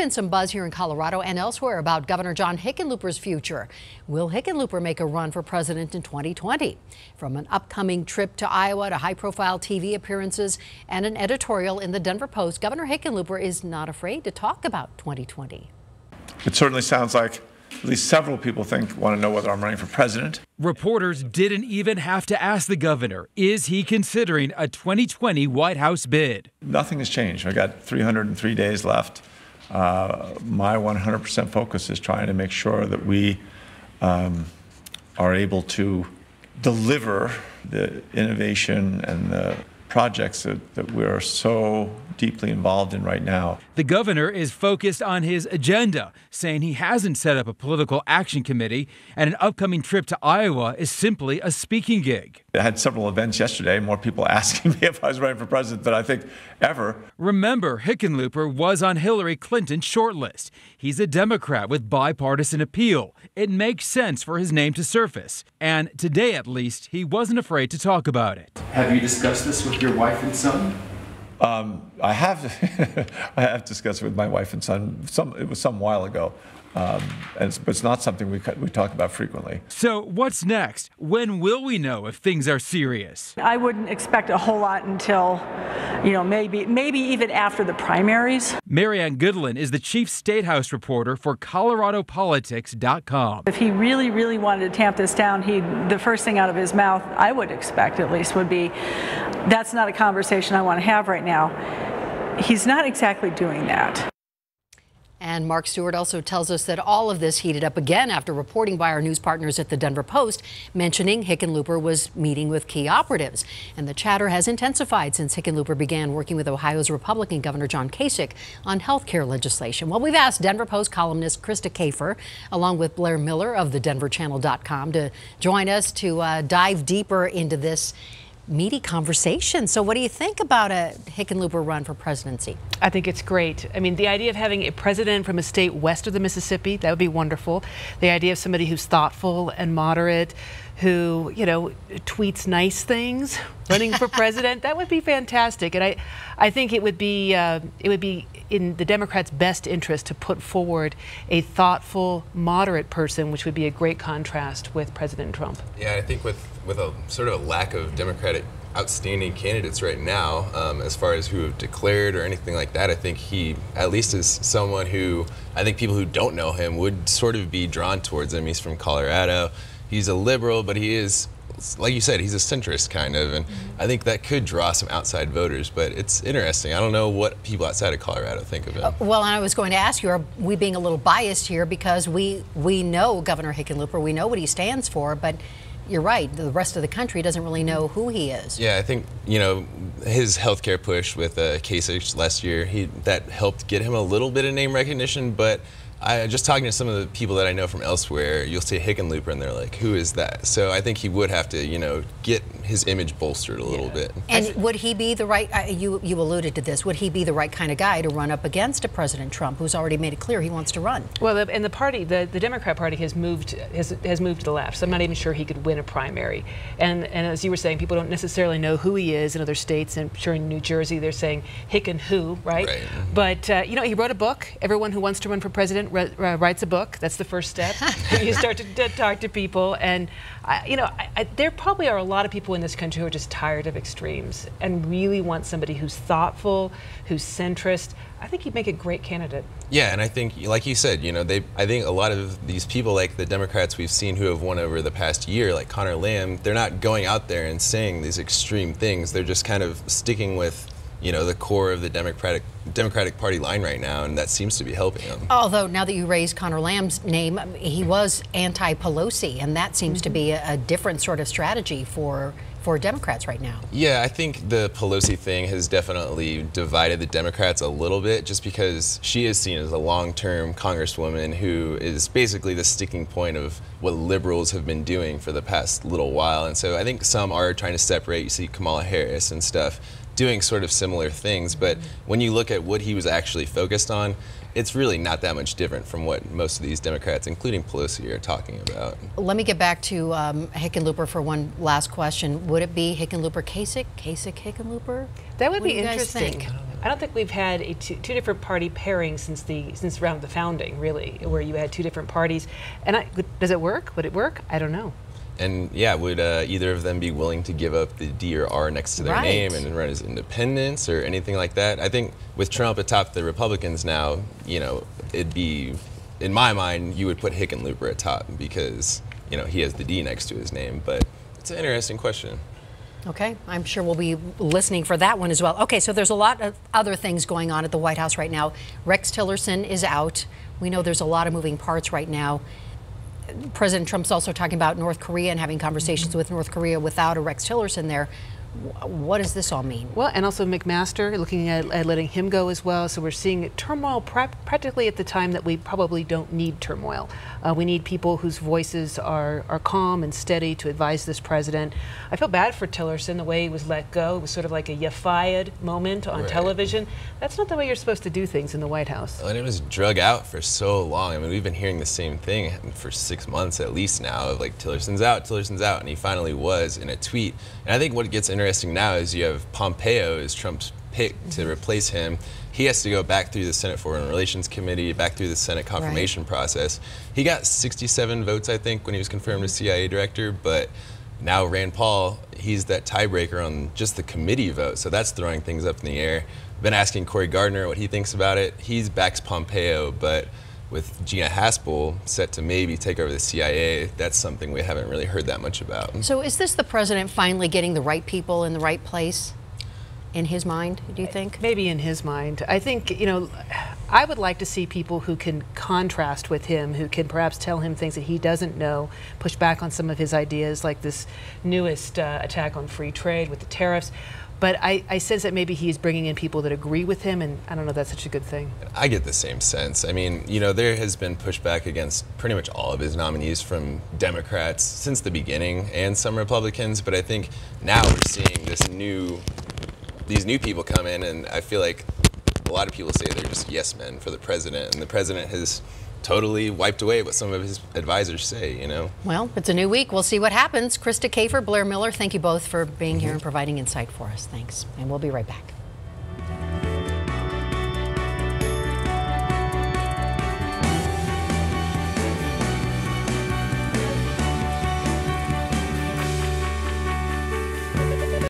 been some buzz here in Colorado and elsewhere about Governor John Hickenlooper's future. Will Hickenlooper make a run for president in 2020? From an upcoming trip to Iowa to high-profile TV appearances and an editorial in the Denver Post, Governor Hickenlooper is not afraid to talk about 2020. It certainly sounds like at least several people want to know whether I'm running for president. Reporters didn't even have to ask the governor, is he considering a 2020 White House bid? Nothing has changed. I got 303 days left. My 100% focus is trying to make sure that we are able to deliver the innovation and the projects that we are so deeply involved in right now. The governor is focused on his agenda, saying he hasn't set up a political action committee, and an upcoming trip to Iowa is simply a speaking gig. I had several events yesterday, more people asking me if I was running for president than I think ever. Remember, Hickenlooper was on Hillary Clinton's shortlist. He's a Democrat with bipartisan appeal. It makes sense for his name to surface. And today, at least, he wasn't afraid to talk about it. Have you discussed this with your wife and son? I have discussed it with my wife and son. It was some while ago, but it's not something we talk about frequently. So what's next? When will we know if things are serious? I wouldn't expect a whole lot until, maybe even after the primaries. Marianne Goodlin is the chief State House reporter for ColoradoPolitics.com. If he really, really wanted to tamp this down, the first thing out of his mouth, I would expect at least, would be, that's not a conversation I want to have right now. He's not exactly doing that. And Mark Stewart also tells us that all of this heated up again after reporting by our news partners at the Denver Post mentioning Hickenlooper was meeting with key operatives. And the chatter has intensified since Hickenlooper began working with Ohio's Republican Governor John Kasich on health care legislation. Well, we've asked Denver Post columnist Krista Kafer, along with Blair Miller of the DenverChannel.com, to join us to dive deeper into this meaty conversation. So what do you think about a Hickenlooper run for presidency? I think it's great. I mean, the idea of having a president from a state west of the Mississippi, that would be wonderful. The idea of somebody who's thoughtful and moderate, who, tweets nice things, running for president, that would be fantastic. And I think it would be in the Democrats' best interest to put forward a thoughtful, moderate person, which would be a great contrast with President Trump. Yeah, I think with a sort of a lack of Democratic outstanding candidates right now, as far as who have declared or anything like that, I think he at least is someone who I think people who don't know him would sort of be drawn towards him. He's from Colorado. He's a liberal, but he is, like you said, he's a centrist kind of, and I think that could draw some outside voters, but it's interesting. I don't know what people outside of Colorado think of him. Well, I was going to ask you, are we being a little biased here because we know Governor Hickenlooper, we know what he stands for, but you're right, the rest of the country doesn't really know who he is. Yeah, I think, his healthcare push with Kasich last year, that helped get him a little bit of name recognition, but just talking to some of the people that I know from elsewhere, you'll say Hickenlooper and they're like, who is that? So I think he would have to, get his image bolstered a little bit. And would he be the right, you alluded to this, would he be the right kind of guy to run up against a President Trump who's already made it clear he wants to run? Well, and the party, the Democrat Party has moved to the left, so I'm not even sure he could win a primary. And as you were saying, people don't necessarily know who he is in other states, and I'm sure in New Jersey they're saying Hicken who, right? But, he wrote a book. Everyone who wants to run for president writes a book. That's the first step. You start to talk to people, and there probably are a lot of people in this country who are just tired of extremes and really want somebody who's thoughtful, who's centrist. I think he'd make a great candidate. Yeah, and I think, like you said, I think a lot of these people, like the Democrats we've seen who have won over the past year, like Connor Lamb, they're not going out there and saying these extreme things. They're just kind of sticking with the core of the Democratic Party line right now, and that seems to be helping him. Although, now that you raised Connor Lamb's name, he was anti-Pelosi, and that seems to be a different sort of strategy for Democrats right now. Yeah, I think the Pelosi thing has definitely divided the Democrats a little bit, just because she is seen as a long-term congresswoman who is basically the sticking point of what liberals have been doing for the past little while. And so I think some are trying to separate. You see Kamala Harris and stuff doing sort of similar things, but when you look at what he was actually focused on, it's really not that much different from what most of these Democrats, including Pelosi, are talking about. Let me get back to Hickenlooper for one last question. Would it be Hickenlooper-Kasich, Kasich-Hickenlooper? That would be interesting. I don't think we've had two different party pairings since around the founding, really, where you had two different parties. And does it work? Would it work? I don't know. And yeah, would either of them be willing to give up the D or R next to their name and run as independents or anything like that? I think with Trump atop the Republicans now, you know, it'd be, in my mind, you would put Hickenlooper at top because, you know, he has the D next to his name. But it's an interesting question. Okay, I'm sure we'll be listening for that one as well. Okay, so there's a lot of other things going on at the White House right now. Rex Tillerson is out. We know there's a lot of moving parts right now. President Trump's also talking about North Korea and having conversations with North Korea without a Rex Tillerson there. What does this all mean? Well, and also McMaster, looking at letting him go as well. So we're seeing turmoil practically at the time that we probably don't need turmoil. We need people whose voices are calm and steady to advise this president. I feel bad for Tillerson, the way he was let go. It was sort of like a "you fired" moment on television. That's not the way you're supposed to do things in the White House. And it was drug out for so long. I mean, we've been hearing the same thing for 6 months at least now, of like Tillerson's out, and he finally was in a tweet. And I think what gets interesting now is you have Pompeo as Trump's pick to replace him. He has to go back through the Senate Foreign Relations Committee, back through the Senate confirmation process. He got 67 votes, I think, when he was confirmed as CIA director, but now Rand Paul, he's that tiebreaker on just the committee vote, so that's throwing things up in the air. Been asking Cory Gardner what he thinks about it. He backs Pompeo, but with Gina Haspel set to maybe take over the CIA, that's something we haven't really heard that much about. So is this the president finally getting the right people in the right place in his mind, do you think? Maybe in his mind. I think, you know, I would like to see people who can contrast with him, who can perhaps tell him things that he doesn't know, push back on some of his ideas, like this newest attack on free trade with the tariffs. But I sense that maybe he's bringing in people that agree with him, and I don't know if that's such a good thing. I get the same sense. I mean, you know, there has been pushback against pretty much all of his nominees from Democrats since the beginning, and some Republicans, but I think now we're seeing these new people come in, and I feel like a lot of people say they're just yes men for the president, and the president has totally wiped away what some of his advisors say, you know. Well, it's a new week. We'll see what happens. Krista Kafer, Blair Miller, thank you both for being here and providing insight for us. Thanks. And we'll be right back.